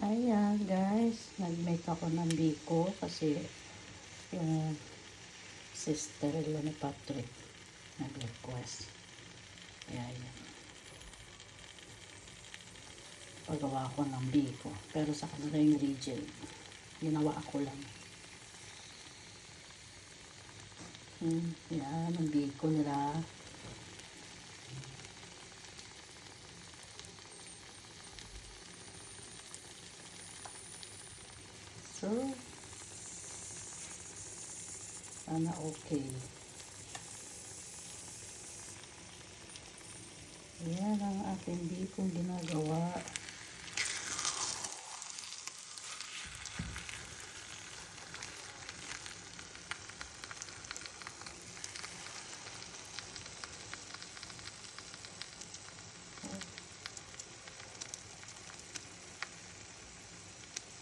Ayan guys, nag-make ako ng biko kasi yung sister-in-law ni Patrick nag-request. Kaya yan. Pagawa ko ng biko. Pero sa kanila yung region. Ginawa ako lang. Yan, ang biko nila. So, sana okay. Yan ang aking bikong ginagawa.